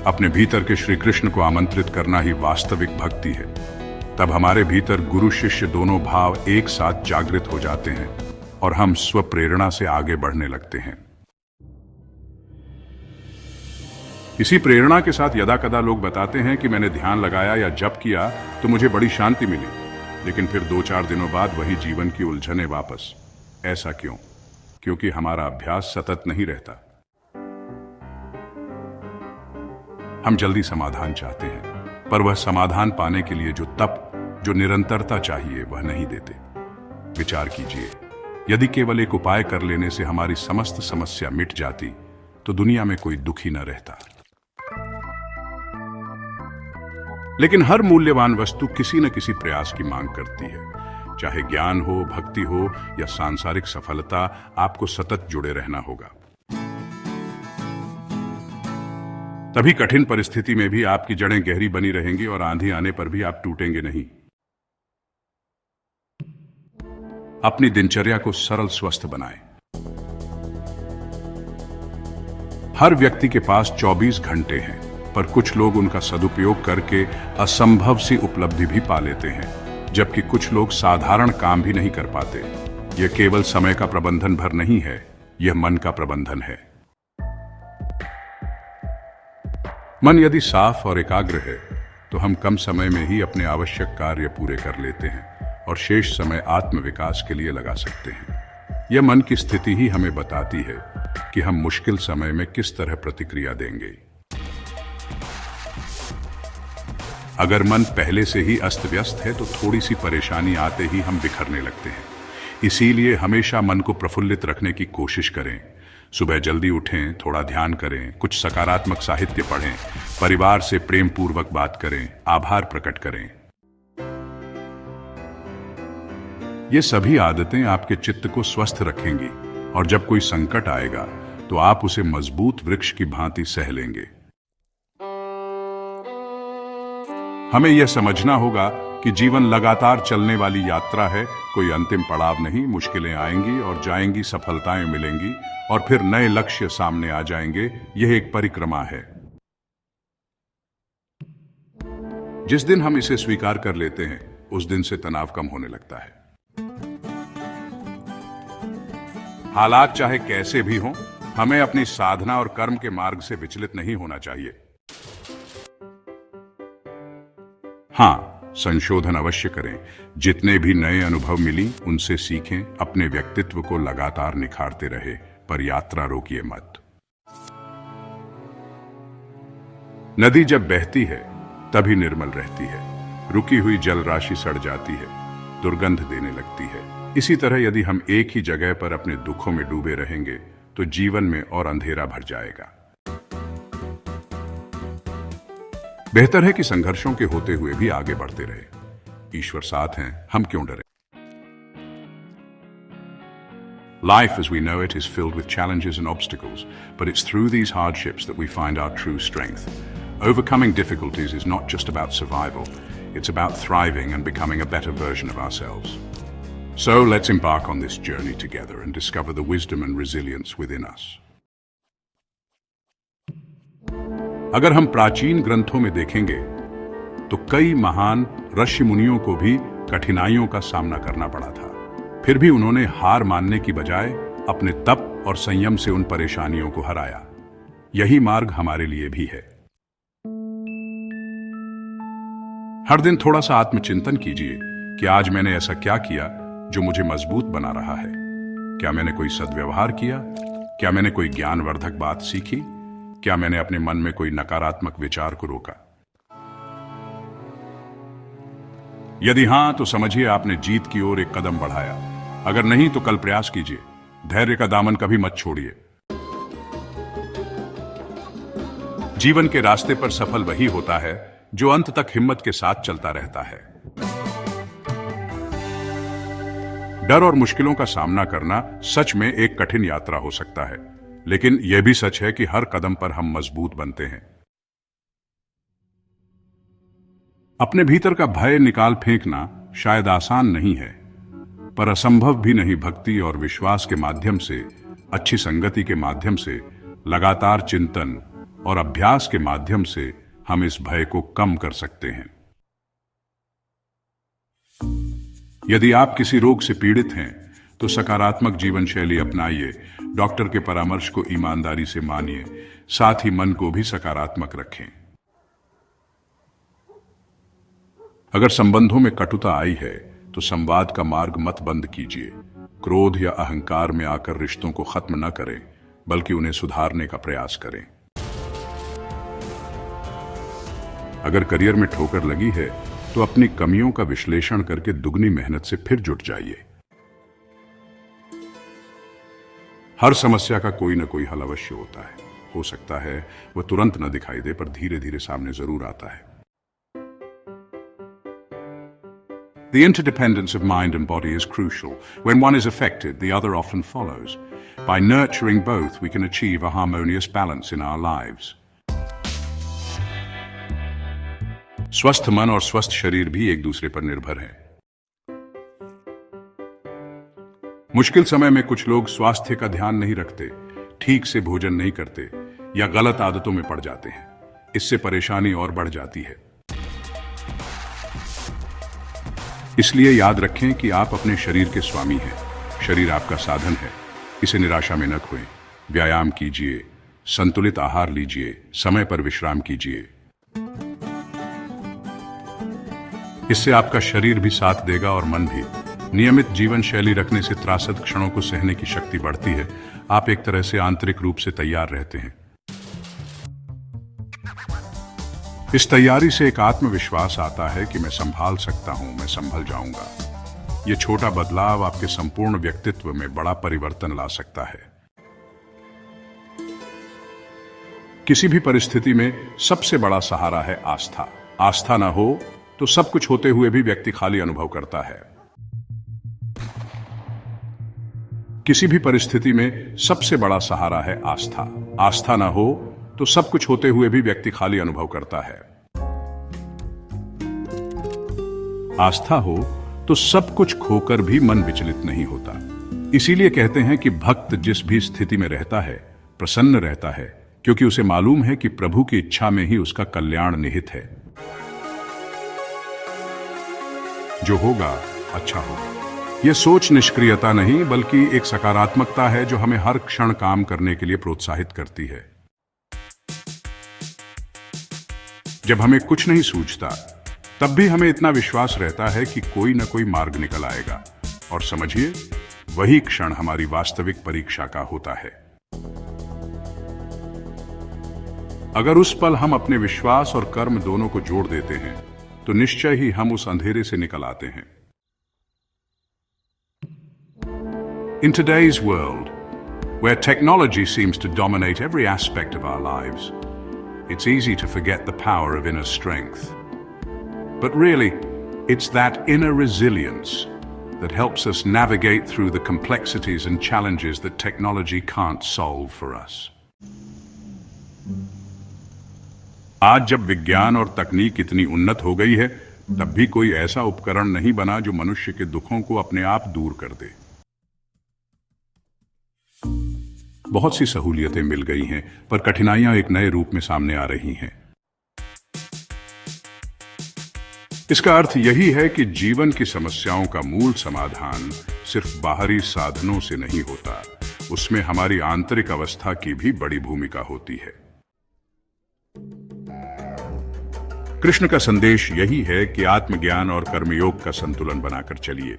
अपने भीतर के श्री कृष्ण को आमंत्रित करना ही वास्तविक भक्ति है। तब हमारे भीतर गुरु शिष्य दोनों भाव एक साथ जागृत हो जाते हैं और हम स्वप्रेरणा से आगे बढ़ने लगते हैं। इसी प्रेरणा के साथ यदा कदा लोग बताते हैं कि मैंने ध्यान लगाया या जप किया तो मुझे बड़ी शांति मिली, लेकिन फिर 2-4 दिनों बाद वही जीवन की उलझने वापस। ऐसा क्यों? क्योंकि हमारा अभ्यास सतत नहीं रहता। हम जल्दी समाधान चाहते हैं, पर वह समाधान पाने के लिए जो तप, जो निरंतरता चाहिए, वह नहीं देते। विचार कीजिए, यदि केवल एक उपाय कर लेने से हमारी समस्त समस्या मिट जाती तो दुनिया में कोई दुखी न रहता। लेकिन हर मूल्यवान वस्तु किसी न किसी प्रयास की मांग करती है। चाहे ज्ञान हो, भक्ति हो या सांसारिक सफलता, आपको सतत जुड़े रहना होगा। तभी कठिन परिस्थिति में भी आपकी जड़ें गहरी बनी रहेंगी और आंधी आने पर भी आप टूटेंगे नहीं। अपनी दिनचर्या को सरल, स्वस्थ बनाएं। हर व्यक्ति के पास 24 घंटे हैं, पर कुछ लोग उनका सदुपयोग करके असंभव सी उपलब्धि भी पा लेते हैं, जबकि कुछ लोग साधारण काम भी नहीं कर पाते। यह केवल समय का प्रबंधन भर नहीं है, यह मन का प्रबंधन है। मन यदि साफ और एकाग्र है तो हम कम समय में ही अपने आवश्यक कार्य पूरे कर लेते हैं और शेष समय आत्मविकास के लिए लगा सकते हैं। यह मन की स्थिति ही हमें बताती है कि हम मुश्किल समय में किस तरह प्रतिक्रिया देंगे। अगर मन पहले से ही अस्त व्यस्त है तो थोड़ी सी परेशानी आते ही हम बिखरने लगते हैं। इसीलिए हमेशा मन को प्रफुल्लित रखने की कोशिश करें। सुबह जल्दी उठें, थोड़ा ध्यान करें, कुछ सकारात्मक साहित्य पढ़ें, परिवार से प्रेम पूर्वक बात करें, आभार प्रकट करें। ये सभी आदतें आपके चित्त को स्वस्थ रखेंगी और जब कोई संकट आएगा तो आप उसे मजबूत वृक्ष की भांति सह लेंगे। हमें यह समझना होगा कि जीवन लगातार चलने वाली यात्रा है, कोई अंतिम पड़ाव नहीं। मुश्किलें आएंगी और जाएंगी, सफलताएं मिलेंगी और फिर नए लक्ष्य सामने आ जाएंगे। यह एक परिक्रमा है। जिस दिन हम इसे स्वीकार कर लेते हैं, उस दिन से तनाव कम होने लगता है। हालात चाहे कैसे भी हों, हमें अपनी साधना और कर्म के मार्ग से विचलित नहीं होना चाहिए। हाँ, संशोधन अवश्य करें। जितने भी नए अनुभव मिली उनसे सीखें, अपने व्यक्तित्व को लगातार निखारते रहे, पर यात्रा रोकिए मत। नदी जब बहती है तभी निर्मल रहती है। रुकी हुई जल राशि सड़ जाती है, दुर्गंध देने लगती है। इसी तरह यदि हम एक ही जगह पर अपने दुखों में डूबे रहेंगे तो जीवन में और अंधेरा भर जाएगा। बेहतर है कि संघर्षों के होते हुए भी आगे बढ़ते रहे। ईश्वर साथ हैं, हम क्यों डरें? Life as we know it is filled with challenges and obstacles, but it's through these hardships that we find our true strength. Overcoming difficulties is not just about survival, it's about thriving and becoming a better version of ourselves. So let's embark on this journey together and discover the wisdom and resilience within us. अगर हम प्राचीन ग्रंथों में देखेंगे तो कई महान ऋषि मुनियों को भी कठिनाइयों का सामना करना पड़ा था। फिर भी उन्होंने हार मानने की बजाय अपने तप, और संयम से उन परेशानियों को हराया। यही मार्ग हमारे लिए भी है। हर दिन थोड़ा सा आत्मचिंतन कीजिए कि आज मैंने ऐसा क्या किया जो मुझे मजबूत बना रहा है। क्या मैंने कोई सद्व्यवहार किया? क्या मैंने कोई ज्ञानवर्धक बात सीखी? क्या मैंने अपने मन में कोई नकारात्मक विचार को रोका? यदि हां, तो समझिए आपने जीत की ओर एक कदम बढ़ाया। अगर नहीं, तो कल प्रयास कीजिए। धैर्य का दामन कभी मत छोड़िए। जीवन के रास्ते पर सफल वही होता है जो अंत तक हिम्मत के साथ चलता रहता है। डर और मुश्किलों का सामना करना सच में एक कठिन यात्रा हो सकता है, लेकिन यह भी सच है कि हर कदम पर हम मजबूत बनते हैं। अपने भीतर का भय निकाल फेंकना शायद आसान नहीं है, पर असंभव भी नहीं। भक्ति और विश्वास के माध्यम से, अच्छी संगति के माध्यम से, लगातार चिंतन और अभ्यास के माध्यम से हम इस भय को कम कर सकते हैं। यदि आप किसी रोग से पीड़ित हैं, तो सकारात्मक जीवन शैली अपनाइए। डॉक्टर के परामर्श को ईमानदारी से मानिए, साथ ही मन को भी सकारात्मक रखें। अगर संबंधों में कटुता आई है, तो संवाद का मार्ग मत बंद कीजिए। क्रोध या अहंकार में आकर रिश्तों को खत्म न करें, बल्कि उन्हें सुधारने का प्रयास करें। अगर करियर में ठोकर लगी है, तो अपनी कमियों का विश्लेषण करके दुगनी मेहनत से फिर जुट जाइए। हर समस्या का कोई न कोई हल अवश्य होता है। हो सकता है वह तुरंत न दिखाई दे, पर धीरे धीरे सामने जरूर आता है। The interdependence of mind and body is crucial. When one is affected, the other often follows. By nurturing both, we can achieve a harmonious balance in our lives. स्वस्थ मन और स्वस्थ शरीर भी एक दूसरे पर निर्भर हैं। मुश्किल समय में कुछ लोग स्वास्थ्य का ध्यान नहीं रखते, ठीक से भोजन नहीं करते या गलत आदतों में पड़ जाते हैं। इससे परेशानी और बढ़ जाती है। इसलिए याद रखें कि आप अपने शरीर के स्वामी हैं। शरीर आपका साधन है। इसे निराशा में न खोएं। व्यायाम कीजिए, संतुलित आहार लीजिए, समय पर विश्राम कीजिए। इससे आपका शरीर भी साथ देगा और मन भी। नियमित जीवन शैली रखने से त्रासद क्षणों को सहने की शक्ति बढ़ती है। आप एक तरह से आंतरिक रूप से तैयार रहते हैं। इस तैयारी से एक आत्मविश्वास आता है कि मैं संभाल सकता हूं, मैं संभल जाऊंगा। यह छोटा बदलाव आपके संपूर्ण व्यक्तित्व में बड़ा परिवर्तन ला सकता है। किसी भी परिस्थिति में सबसे बड़ा सहारा है आस्था। आस्था ना हो तो सब कुछ होते हुए भी व्यक्ति खाली अनुभव करता है। किसी भी परिस्थिति में सबसे बड़ा सहारा है आस्था। आस्था ना हो तो सब कुछ होते हुए भी व्यक्ति खाली अनुभव करता है। आस्था हो तो सब कुछ खोकर भी मन विचलित नहीं होता। इसीलिए कहते हैं कि भक्त जिस भी स्थिति में रहता है, प्रसन्न रहता है, क्योंकि उसे मालूम है कि प्रभु की इच्छा में ही उसका कल्याण निहित है। जो होगा अच्छा होगा। यह सोच निष्क्रियता नहीं, बल्कि एक सकारात्मकता है जो हमें हर क्षण काम करने के लिए प्रोत्साहित करती है। जब हमें कुछ नहीं सूझता, तब भी हमें इतना विश्वास रहता है कि कोई न कोई मार्ग निकल आएगा। और समझिए, वही क्षण हमारी वास्तविक परीक्षा का होता है। अगर उस पल हम अपने विश्वास और कर्म दोनों को जोड़ देते हैं, तो निश्चय ही हम उस अंधेरे से निकल आते हैं। In today's world, where technology seems to dominate every aspect of our lives, it's easy to forget the power of inner strength. But really, it's that inner resilience that helps us navigate through the complexities and challenges that technology can't solve for us. आज जब विज्ञान और तकनीक इतनी उन्नत हो गई है, तब भी कोई ऐसा उपकरण नहीं बना जो मनुष्य के दुखों को अपने आप दूर कर दे। बहुत सी सहूलियतें मिल गई हैं, पर कठिनाइयां एक नए रूप में सामने आ रही हैं। इसका अर्थ यही है कि जीवन की समस्याओं का मूल समाधान सिर्फ बाहरी साधनों से नहीं होता, उसमें हमारी आंतरिक अवस्था की भी बड़ी भूमिका होती है। कृष्ण का संदेश यही है कि आत्मज्ञान और कर्मयोग का संतुलन बनाकर चलिए,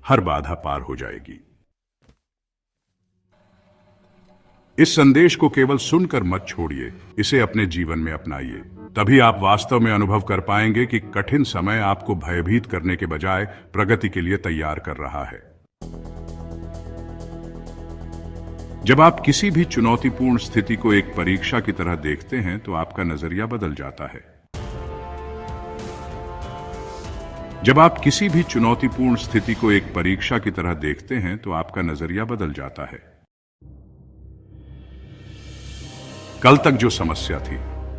हर बाधा पार हो जाएगी। इस संदेश को केवल सुनकर मत छोड़िए, इसे अपने जीवन में अपनाइए। तभी आप वास्तव में अनुभव कर पाएंगे कि कठिन समय आपको भयभीत करने के बजाय प्रगति के लिए तैयार कर रहा है। जब आप किसी भी चुनौतीपूर्ण स्थिति को एक परीक्षा की तरह देखते हैं तो आपका नजरिया बदल जाता है। जब आप किसी भी चुनौतीपूर्ण स्थिति को एक परीक्षा की तरह देखते हैं तो आपका नजरिया बदल जाता है। कल तक जो समस्या थी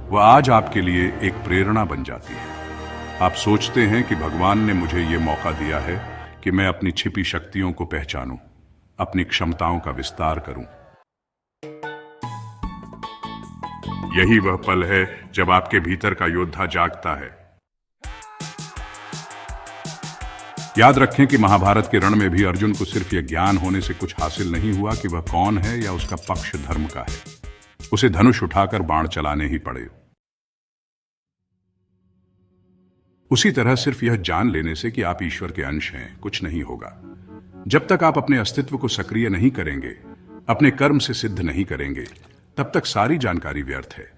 वह आज आपके लिए एक प्रेरणा बन जाती है। आप सोचते हैं कि भगवान ने मुझे यह मौका दिया है कि मैं अपनी छिपी शक्तियों को पहचानूं, अपनी क्षमताओं का विस्तार करूं। यही वह पल है जब आपके भीतर का योद्धा जागता है। याद रखें कि महाभारत के रण में भी अर्जुन को सिर्फ यह ज्ञान होने से कुछ हासिल नहीं हुआ कि वह कौन है या उसका पक्ष धर्म का है। उसे धनुष उठाकर बाण चलाने ही पड़े। उसी तरह सिर्फ यह जान लेने से कि आप ईश्वर के अंश हैं कुछ नहीं होगा। जब तक आप अपने अस्तित्व को सक्रिय नहीं करेंगे, अपने कर्म से सिद्ध नहीं करेंगे, तब तक सारी जानकारी व्यर्थ है।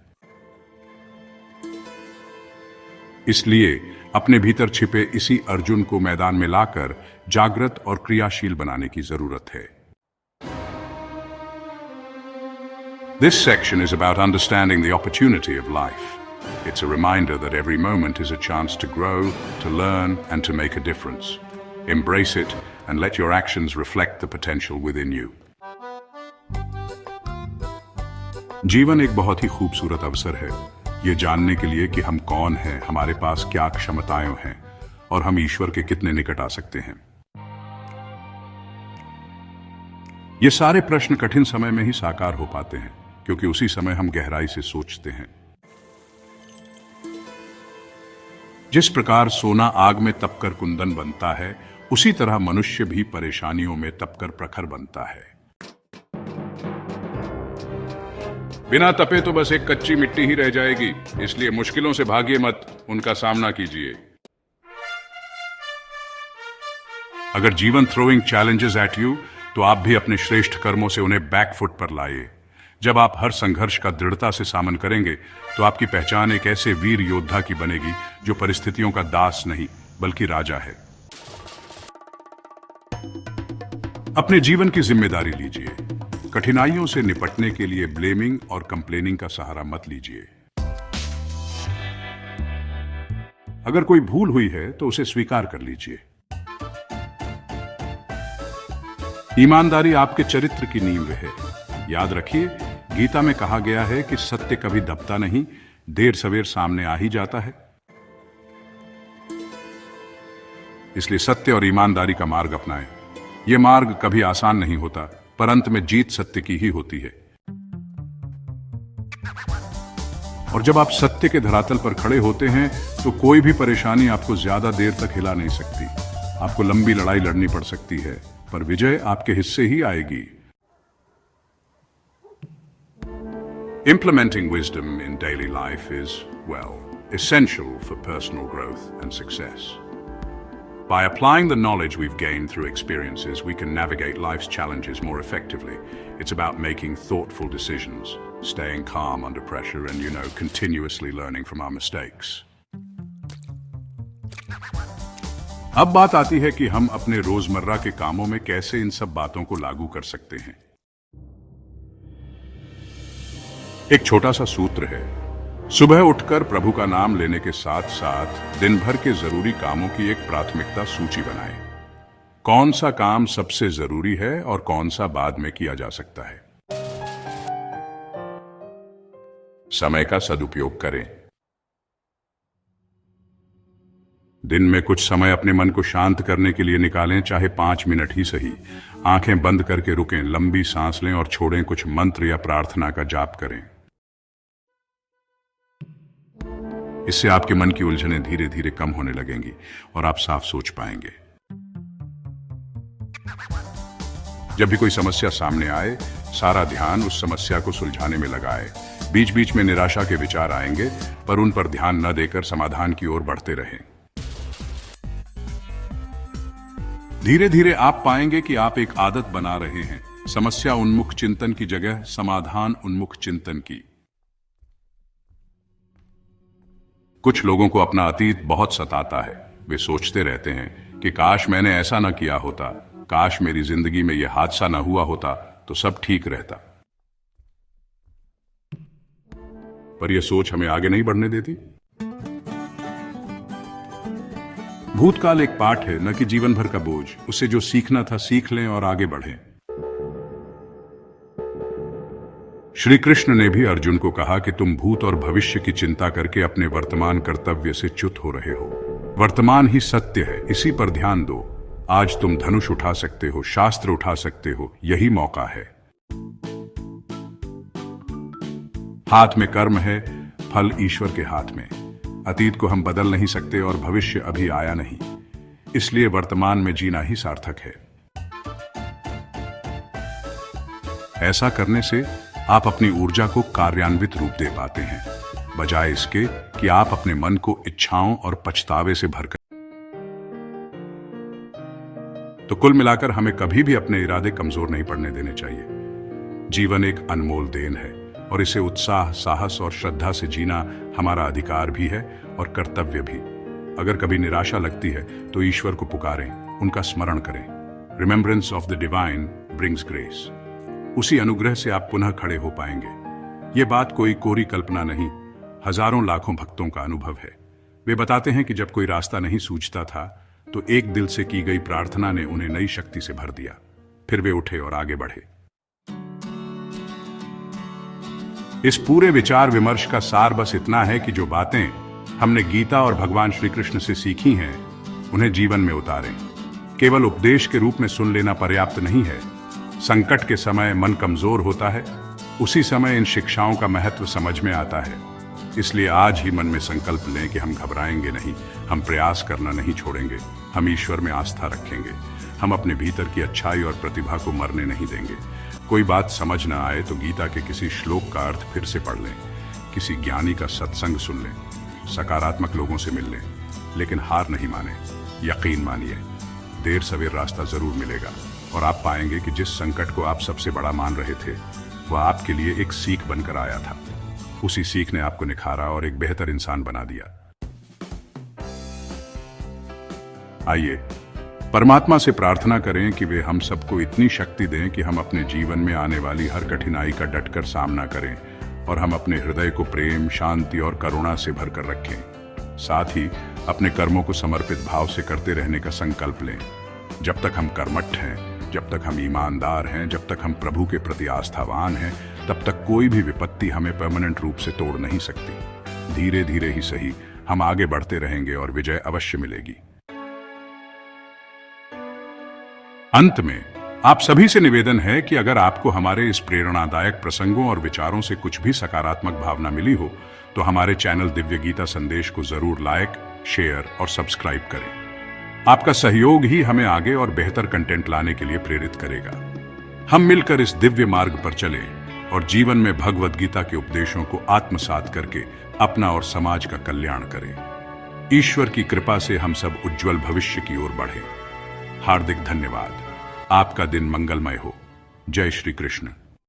इसलिए अपने भीतर छिपे इसी अर्जुन को मैदान में लाकर जागृत और क्रियाशील बनाने की जरूरत है। This section is about understanding the opportunity of life. It's a reminder that every moment is a chance to grow, to learn, and to make a difference. Embrace it and let your actions reflect the potential within you. जीवन एक बहुत ही खूबसूरत अवसर है, ये जानने के लिए कि हम कौन हैं, हमारे पास क्या क्षमताएं हैं और हम ईश्वर के कितने निकट आ सकते हैं। ये सारे प्रश्न कठिन समय में ही साकार हो पाते हैं, क्योंकि उसी समय हम गहराई से सोचते हैं। जिस प्रकार सोना आग में तपकर कुंदन बनता है, उसी तरह मनुष्य भी परेशानियों में तपकर प्रखर बनता है। बिना तपे तो बस एक कच्ची मिट्टी ही रह जाएगी, इसलिए मुश्किलों से भागिए मत, उनका सामना कीजिए। अगर जीवन थ्रोइंग चैलेंजेस एट यू, तो आप भी अपने श्रेष्ठ कर्मों से उन्हें बैकफुट पर लाइए। जब आप हर संघर्ष का दृढ़ता से सामना करेंगे तो आपकी पहचान एक ऐसे वीर योद्धा की बनेगी जो परिस्थितियों का दास नहीं बल्कि राजा है। अपने जीवन की जिम्मेदारी लीजिए। कठिनाइयों से निपटने के लिए ब्लेमिंग और कंप्लेनिंग का सहारा मत लीजिए। अगर कोई भूल हुई है तो उसे स्वीकार कर लीजिए। ईमानदारी आपके चरित्र की नींव है। याद रखिए, गीता में कहा गया है कि सत्य कभी दबता नहीं, देर सवेर सामने आ ही जाता है। इसलिए सत्य और ईमानदारी का मार्ग अपनाएं। यह मार्ग कभी आसान नहीं होता, पर अंत में जीत सत्य की ही होती है। और जब आप सत्य के धरातल पर खड़े होते हैं तो कोई भी परेशानी आपको ज्यादा देर तक हिला नहीं सकती। आपको लंबी लड़ाई लड़नी पड़ सकती है, पर विजय आपके हिस्से ही आएगी। Implementing wisdom in daily life is, well, essential for personal growth and success. By applying the knowledge we've gained through experiences, we can navigate life's challenges more effectively. It's about making thoughtful decisions, staying calm under pressure, and, continuously learning from our mistakes. अब बात आती है कि हम अपने रोजमर्रा के कामों में कैसे इन सब बातों को लागू कर सकते हैं। एक छोटा सा सूत्र है, सुबह उठकर प्रभु का नाम लेने के साथ साथ दिन भर के जरूरी कामों की एक प्राथमिकता सूची बनाएं। कौन सा काम सबसे जरूरी है और कौन सा बाद में किया जा सकता है। समय का सदुपयोग करें। दिन में कुछ समय अपने मन को शांत करने के लिए निकालें, चाहे 5 मिनट ही सही। आंखें बंद करके रुकें, लंबी सांस लें और छोड़ें। कुछ मंत्र या प्रार्थना का जाप करें। इससे आपके मन की उलझनें धीरे धीरे कम होने लगेंगी और आप साफ सोच पाएंगे। जब भी कोई समस्या सामने आए, सारा ध्यान उस समस्या को सुलझाने में लगाए। बीच बीच में निराशा के विचार आएंगे, पर उन पर ध्यान न देकर समाधान की ओर बढ़ते रहें। धीरे धीरे आप पाएंगे कि आप एक आदत बना रहे हैं, समस्या उन्मुख चिंतन की जगह समाधान उन्मुख चिंतन की। कुछ लोगों को अपना अतीत बहुत सताता है। वे सोचते रहते हैं कि काश मैंने ऐसा न किया होता, काश मेरी जिंदगी में यह हादसा न हुआ होता तो सब ठीक रहता। पर यह सोच हमें आगे नहीं बढ़ने देती। भूतकाल एक पाठ है, न कि जीवन भर का बोझ। उसे जो सीखना था सीख लें और आगे बढ़ें। श्री कृष्ण ने भी अर्जुन को कहा कि तुम भूत और भविष्य की चिंता करके अपने वर्तमान कर्तव्य से च्युत हो रहे हो। वर्तमान ही सत्य है, इसी पर ध्यान दो। आज तुम धनुष उठा सकते हो, शास्त्र उठा सकते हो, यही मौका है। हाथ में कर्म है, फल ईश्वर के हाथ में। अतीत को हम बदल नहीं सकते और भविष्य अभी आया नहीं, इसलिए वर्तमान में जीना ही सार्थक है। ऐसा करने से आप अपनी ऊर्जा को कार्यान्वित रूप दे पाते हैं, बजाय इसके कि आप अपने मन को इच्छाओं और पछतावे से भरकर। तो कुल मिलाकर हमें कभी भी अपने इरादे कमजोर नहीं पड़ने देने चाहिए। जीवन एक अनमोल देन है और इसे उत्साह, साहस और श्रद्धा से जीना हमारा अधिकार भी है और कर्तव्य भी। अगर कभी निराशा लगती है तो ईश्वर को पुकारें, उनका स्मरण करें। Remembrance of the divine brings grace. उसी अनुग्रह से आप पुनः खड़े हो पाएंगे। ये बात कोई कोरी कल्पना नहीं, हजारों लाखों भक्तों का अनुभव है। वे बताते हैं कि जब कोई रास्ता नहीं सूझता था तो एक दिल से की गई प्रार्थना ने उन्हें नई शक्ति से भर दिया। फिर वे उठे और आगे बढ़े। इस पूरे विचार विमर्श का सार बस इतना है कि जो बातें हमने गीता और भगवान श्री कृष्ण से सीखी हैं, उन्हें जीवन में उतारें। केवल उपदेश के रूप में सुन लेना पर्याप्त नहीं है। संकट के समय मन कमजोर होता है, उसी समय इन शिक्षाओं का महत्व समझ में आता है। इसलिए आज ही मन में संकल्प लें कि हम घबराएंगे नहीं, हम प्रयास करना नहीं छोड़ेंगे, हम ईश्वर में आस्था रखेंगे, हम अपने भीतर की अच्छाई और प्रतिभा को मरने नहीं देंगे। कोई बात समझ ना आए तो गीता के किसी श्लोक का अर्थ फिर से पढ़ लें, किसी ज्ञानी का सत्संग सुन लें, सकारात्मक लोगों से मिल लें, लेकिन हार नहीं माने। यकीन मानिए, देर सवेर रास्ता जरूर मिलेगा और आप पाएंगे कि जिस संकट को आप सबसे बड़ा मान रहे थे, वह आपके लिए एक सीख बनकर आया था। उसी सीख ने आपको निखारा और एक बेहतर इंसान बना दिया। आइए परमात्मा से प्रार्थना करें कि वे हम सबको इतनी शक्ति दें कि हम अपने जीवन में आने वाली हर कठिनाई का डटकर सामना करें और हम अपने हृदय को प्रेम, शांति और करुणा से भरकर रखें। साथ ही अपने कर्मों को समर्पित भाव से करते रहने का संकल्प लें। जब तक हम कर्मठ हैं, जब तक हम ईमानदार हैं, जब तक हम प्रभु के प्रति आस्थावान हैं, तब तक कोई भी विपत्ति हमें परमानेंट रूप से तोड़ नहीं सकती। धीरे धीरे ही सही, हम आगे बढ़ते रहेंगे और विजय अवश्य मिलेगी। अंत में आप सभी से निवेदन है कि अगर आपको हमारे इस प्रेरणादायक प्रसंगों और विचारों से कुछ भी सकारात्मक भावना मिली हो तो हमारे चैनल दिव्य गीता संदेश को जरूर लाइक, शेयर और सब्सक्राइब करें। आपका सहयोग ही हमें आगे और बेहतर कंटेंट लाने के लिए प्रेरित करेगा। हम मिलकर इस दिव्य मार्ग पर चलें और जीवन में भगवद गीता के उपदेशों को आत्मसात करके अपना और समाज का कल्याण करें। ईश्वर की कृपा से हम सब उज्जवल भविष्य की ओर बढ़ें। हार्दिक धन्यवाद। आपका दिन मंगलमय हो। जय श्री कृष्ण।